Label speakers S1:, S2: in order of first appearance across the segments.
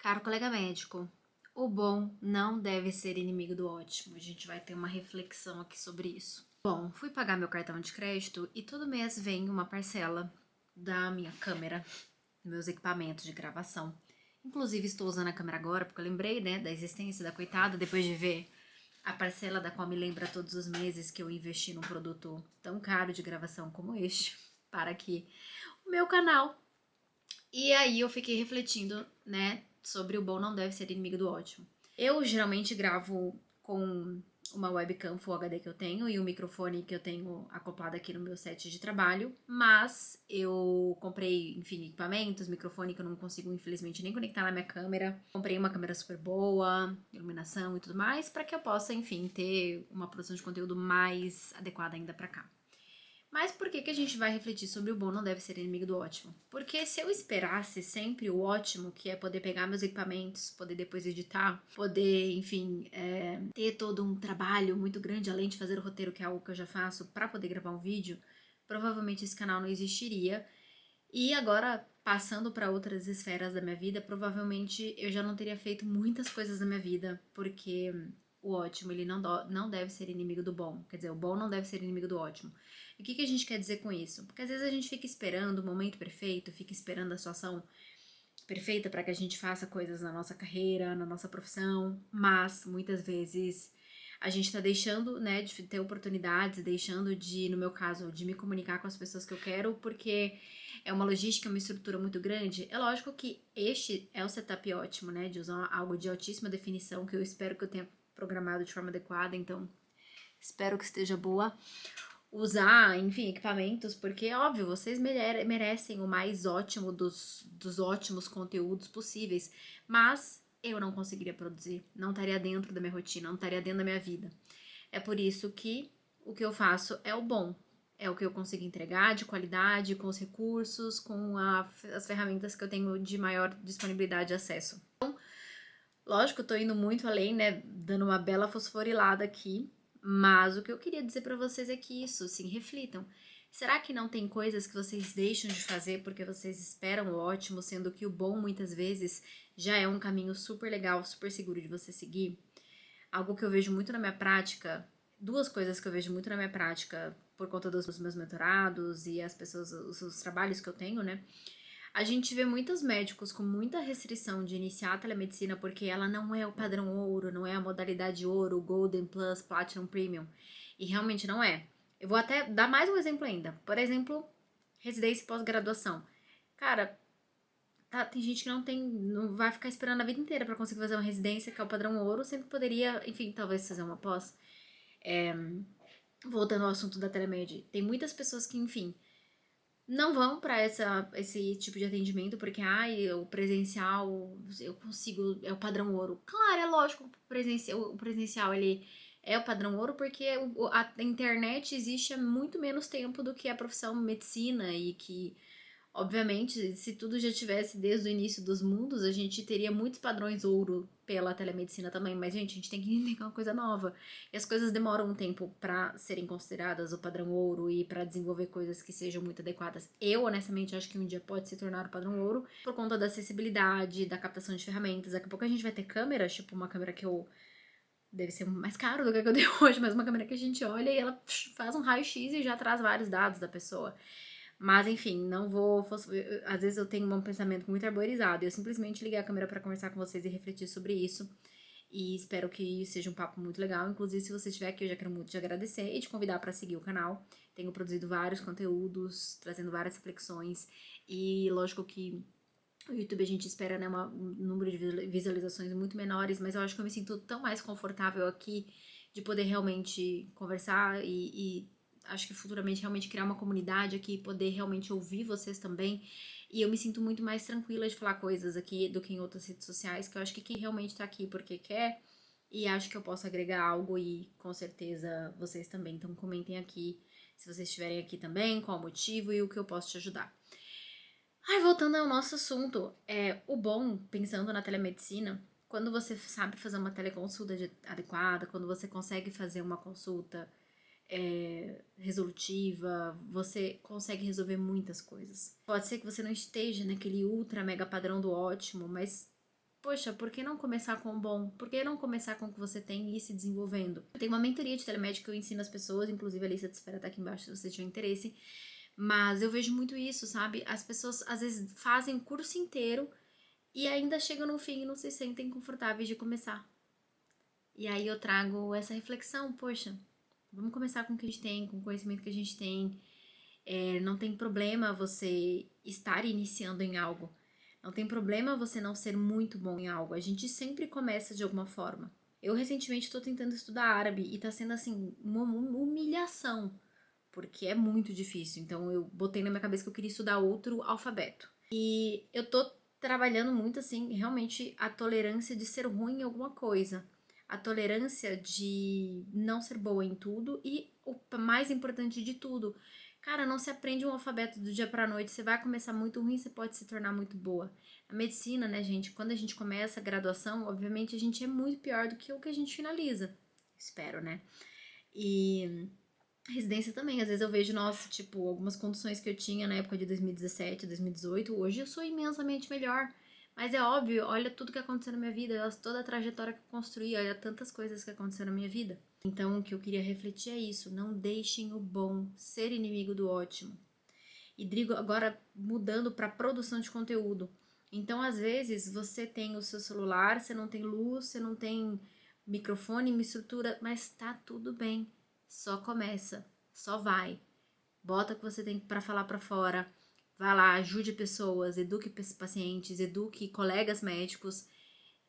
S1: Caro colega médico, o bom não deve ser inimigo do ótimo. A gente vai ter uma reflexão aqui sobre isso. Bom, fui pagar meu cartão de crédito e todo mês vem uma parcela da minha câmera, meus equipamentos de gravação. Inclusive estou usando a câmera agora porque eu lembrei, né, da existência da coitada depois de ver a parcela da qual me lembra todos os meses que eu investi num produto tão caro de gravação como este para aqui o meu canal. E aí eu fiquei refletindo, né, sobre o bom não deve ser inimigo do ótimo. Eu geralmente gravo com uma webcam Full HD que eu tenho e um microfone que eu tenho acoplado aqui no meu set de trabalho, mas eu comprei, enfim, equipamentos, microfone que eu não consigo, infelizmente, nem conectar na minha câmera. Comprei uma câmera super boa, iluminação e tudo mais, para que eu possa, enfim, ter uma produção de conteúdo mais adequada ainda para cá. Mas por que a gente vai refletir sobre o bom não deve ser inimigo do ótimo? Porque se eu esperasse sempre o ótimo, que é poder pegar meus equipamentos, poder depois editar, poder, enfim, ter todo um trabalho muito grande, além de fazer o roteiro, que é algo que eu já faço, para poder gravar um vídeo, provavelmente esse canal não existiria. E agora, passando para outras esferas da minha vida, provavelmente eu já não teria feito muitas coisas na minha vida, porque o ótimo, ele não deve ser inimigo do bom. Quer dizer, o bom não deve ser inimigo do ótimo. E o que a gente quer dizer com isso? Porque às vezes a gente fica esperando o momento perfeito, fica esperando a situação perfeita para que a gente faça coisas na nossa carreira, na nossa profissão, mas muitas vezes a gente tá deixando, né, de ter oportunidades, deixando de, no meu caso, de me comunicar com as pessoas que eu quero, porque é uma logística, uma estrutura muito grande. É lógico que este é o setup ótimo, né, de usar algo de altíssima definição, que eu espero que eu tenha programado de forma adequada, então espero que esteja boa. Usar, enfim, equipamentos, porque, óbvio, vocês merecem o mais ótimo dos ótimos conteúdos possíveis, mas eu não conseguiria produzir, não estaria dentro da minha rotina, não estaria dentro da minha vida. É por isso que o que eu faço é o bom, é o que eu consigo entregar de qualidade, com os recursos, com as ferramentas que eu tenho de maior disponibilidade de acesso. Então, lógico, eu tô indo muito além, né, dando uma bela fosforilada aqui, mas o que eu queria dizer pra vocês é que isso, sim, reflitam. Será que não tem coisas que vocês deixam de fazer porque vocês esperam o ótimo, sendo que o bom muitas vezes já é um caminho super legal, super seguro de você seguir? Algo que eu vejo muito na minha prática, duas coisas que eu vejo muito na minha prática por conta dos meus mentorados e as pessoas, os trabalhos que eu tenho, né? A gente vê muitos médicos com muita restrição de iniciar a telemedicina porque ela não é o padrão ouro, não é a modalidade ouro, Golden Plus, Platinum Premium. E realmente não é. Eu vou até dar mais um exemplo ainda. Por exemplo, residência e pós-graduação. Cara, tem gente que não vai ficar esperando a vida inteira para conseguir fazer uma residência, que é o padrão ouro, sendo que poderia, enfim, talvez fazer uma pós. Voltando ao assunto da telemed, tem muitas pessoas que, enfim, não vão para esse tipo de atendimento porque, o presencial, eu consigo, é o padrão ouro. Claro, é lógico, o presencial ele é o padrão ouro porque a internet existe há muito menos tempo do que a profissão medicina e que, obviamente, se tudo já tivesse desde o início dos mundos, a gente teria muitos padrões ouro pela telemedicina também, mas, gente, a gente tem que entender que é uma coisa nova. E as coisas demoram um tempo para serem consideradas o padrão ouro e para desenvolver coisas que sejam muito adequadas. Eu, honestamente, acho que um dia pode se tornar o padrão ouro por conta da acessibilidade, da captação de ferramentas. Daqui a pouco a gente vai ter câmeras, tipo uma câmera que eu deve ser mais caro do que a que eu tenho hoje, mas uma câmera que a gente olha e ela faz um raio-x e já traz vários dados da pessoa. Mas, enfim, não vou. Às vezes eu tenho um pensamento muito arborizado. Eu simplesmente liguei a câmera para conversar com vocês e refletir sobre isso. E espero que seja um papo muito legal. Inclusive, se você estiver aqui, eu já quero muito te agradecer e te convidar para seguir o canal. Tenho produzido vários conteúdos, trazendo várias reflexões. E lógico que o YouTube a gente espera, né, um número de visualizações muito menores, mas eu acho que eu me sinto tão mais confortável aqui de poder realmente conversar e acho que futuramente realmente criar uma comunidade aqui, poder realmente ouvir vocês também. E eu me sinto muito mais tranquila de falar coisas aqui do que em outras redes sociais, que eu acho que quem realmente tá aqui porque quer, e acho que eu posso agregar algo e com certeza vocês também. Então comentem aqui se vocês estiverem aqui também, qual o motivo e o que eu posso te ajudar. Voltando ao nosso assunto, o bom, pensando na telemedicina, quando você sabe fazer uma teleconsulta adequada, quando você consegue fazer uma consulta resolutiva, você consegue resolver muitas coisas. Pode ser que você não esteja naquele ultra mega padrão do ótimo, mas poxa, por que não começar com o bom? Por que não começar com o que você tem e ir se desenvolvendo? Eu tenho uma mentoria de telemédica que eu ensino as pessoas, inclusive a lista de espera tá aqui embaixo se você tiver interesse. Mas eu vejo muito isso, sabe? As pessoas às vezes fazem o curso inteiro e ainda chegam no fim e não se sentem confortáveis de começar. E aí eu trago essa reflexão, poxa, vamos começar com o que a gente tem, com o conhecimento que a gente tem. Não tem problema você estar iniciando em algo. Não tem problema você não ser muito bom em algo. A gente sempre começa de alguma forma. Eu recentemente estou tentando estudar árabe e tá sendo assim, uma humilhação, porque é muito difícil. Então eu botei na minha cabeça que eu queria estudar outro alfabeto. E eu tô trabalhando muito assim, realmente a tolerância de ser ruim em alguma coisa. A tolerância de não ser boa em tudo e o mais importante de tudo, cara, não se aprende um alfabeto do dia pra noite. Você vai começar muito ruim, você pode se tornar muito boa. A medicina, né, gente? Quando a gente começa a graduação, obviamente a gente é muito pior do que o que a gente finaliza. Espero, né? E residência também, às vezes eu vejo, nossa, tipo, algumas condições que eu tinha na época de 2017, 2018, hoje eu sou imensamente melhor. Mas é óbvio, olha tudo que aconteceu na minha vida, olha toda a trajetória que eu construí, olha tantas coisas que aconteceram na minha vida. Então, o que eu queria refletir é isso, não deixem o bom ser inimigo do ótimo. E digo agora mudando para produção de conteúdo. Então, às vezes, você tem o seu celular, você não tem luz, você não tem microfone, uma estrutura, mas tá tudo bem. Só começa, só vai. Bota o que você tem para falar para fora. Vai lá, ajude pessoas, eduque pacientes, eduque colegas médicos.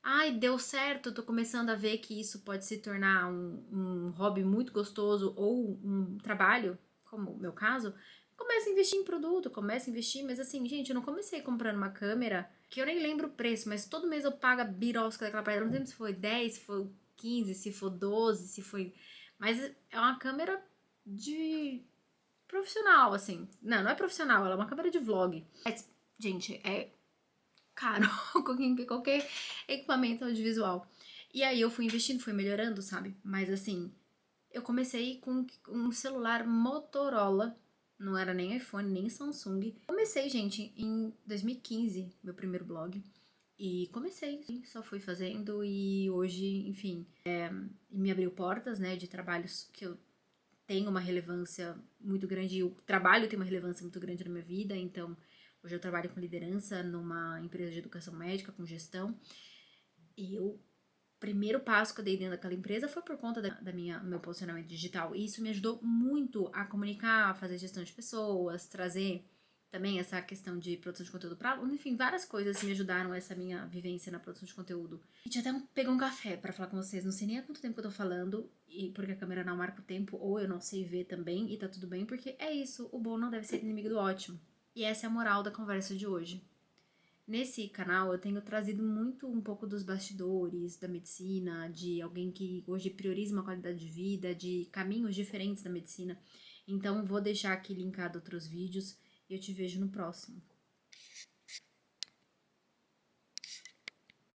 S1: Ai, deu certo, tô começando a ver que isso pode se tornar um hobby muito gostoso ou um trabalho, como o meu caso. Começa a investir em produto, começa a investir, mas assim, gente, eu não comecei comprando uma câmera, que eu nem lembro o preço, mas todo mês eu pago a birosca daquela parada. Eu não lembro se foi 10, se foi 15, se foi 12, se foi. Mas é uma câmera de profissional, assim. Não, não é profissional, ela é uma câmera de vlog. Mas, gente, é caro qualquer equipamento audiovisual. E aí eu fui investindo, fui melhorando, sabe? Mas assim, eu comecei com um celular Motorola, não era nem iPhone, nem Samsung. Comecei, gente, em 2015, meu primeiro blog. E comecei, só fui fazendo e hoje, enfim, me abriu portas, né, de trabalhos que eu tenho uma relevância muito grande, o trabalho tem uma relevância muito grande na minha vida, então hoje eu trabalho com liderança numa empresa de educação médica, com gestão, e o primeiro passo que eu dei dentro daquela empresa foi por conta da meu posicionamento digital, e isso me ajudou muito a comunicar, a fazer gestão de pessoas, trazer também essa questão de produção de conteúdo para aluno, enfim, várias coisas me ajudaram essa minha vivência na produção de conteúdo. A gente até pegou um café para falar com vocês, não sei nem há quanto tempo que eu tô falando, e porque a câmera não marca o tempo, ou eu não sei ver também, e tá tudo bem, porque é isso, o bom não deve ser inimigo do ótimo. E essa é a moral da conversa de hoje. Nesse canal eu tenho trazido muito um pouco dos bastidores da medicina, de alguém que hoje prioriza uma qualidade de vida, de caminhos diferentes da medicina. Então vou deixar aqui linkado outros vídeos e eu te vejo no próximo.